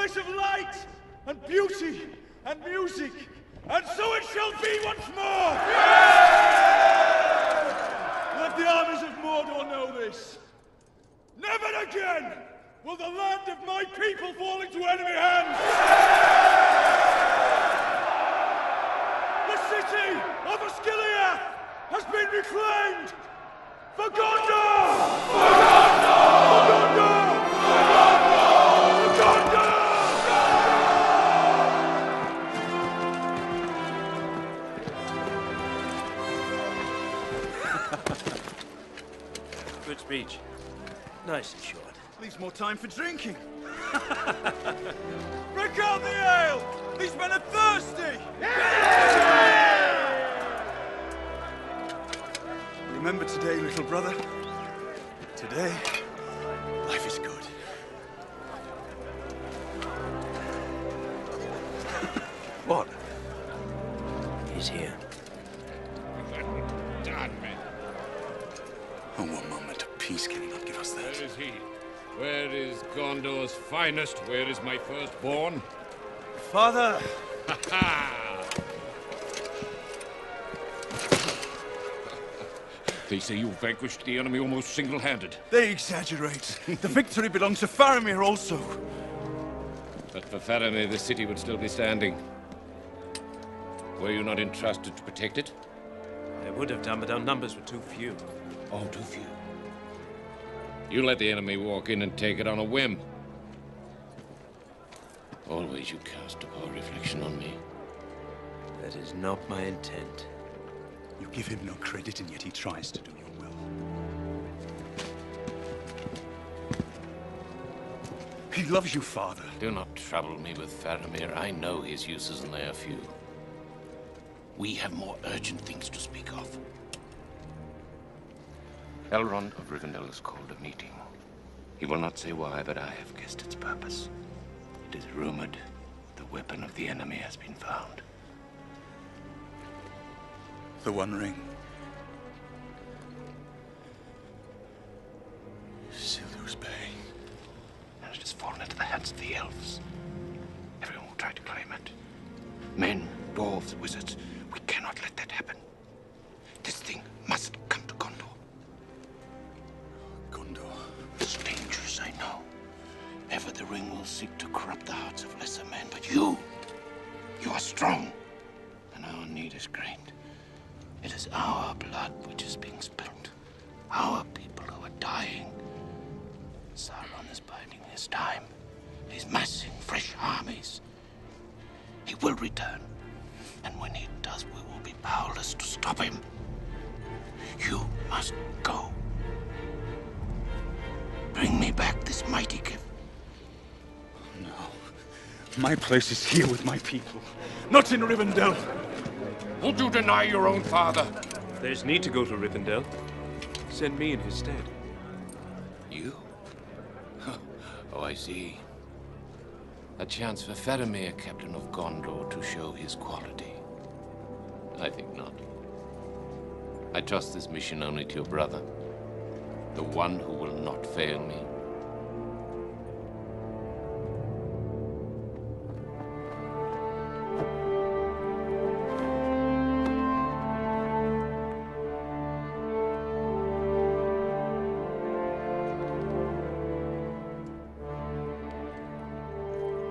place of light and beauty and music, and so it shall be once more! Let the armies of Mordor know this. Never again will the land of my people fall into enemy hands! The city of Osgiliath has been reclaimed! For Gondor! For Gondor! For Gondor! For Gondor! Good speech. Nice and short. Leaves more time for drinking. Break out the ale! These men are thirsty! Remember today, little brother. Today, life is good. What? He's here. Damn it. Oh, one moment of peace can he not give us that? Where is he? Where is Gondor's finest? Where is my firstborn? Father! Ha ha! They say you vanquished the enemy almost single-handed. They exaggerate. The victory belongs to Faramir also. But for Faramir, the city would still be standing. Were you not entrusted to protect it? They would have done, but our numbers were too few. Oh, too few. You let the enemy walk in and take it on a whim. Always you cast a poor reflection on me. That is not my intent. You give him no credit, and yet he tries to do your will. He loves you, father. Do not trouble me with Faramir. I know his uses, and they are few. We have more urgent things to speak of. Elrond of Rivendell has called a meeting. He will not say why, but I have guessed its purpose. It is rumored the weapon of the enemy has been found. The One Ring. Isildur's Bane. And it has fallen into the hands of the elves. Everyone will try to claim it. Men, dwarves, wizards. We cannot let that happen. This thing must come to Gondor. Gondor. It's dangerous, I know. Ever the ring will seek to corrupt the hearts of lesser men, but you are strong, and our need is great. It is our blood which is being spilt, our people who are dying. Sauron is biding his time. He's massing fresh armies. He will return, and when he does, we will be powerless to stop him. You must go. Bring me back this mighty gift. No. My place is here with my people, not in Rivendell. Would you deny your own father? There's need to go to Rivendell. Send me in his stead. You? Oh, I see. A chance for Faramir, Captain of Gondor, to show his quality. I think not. I trust this mission only to your brother, the one who will not fail me.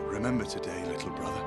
Remember today, little brother.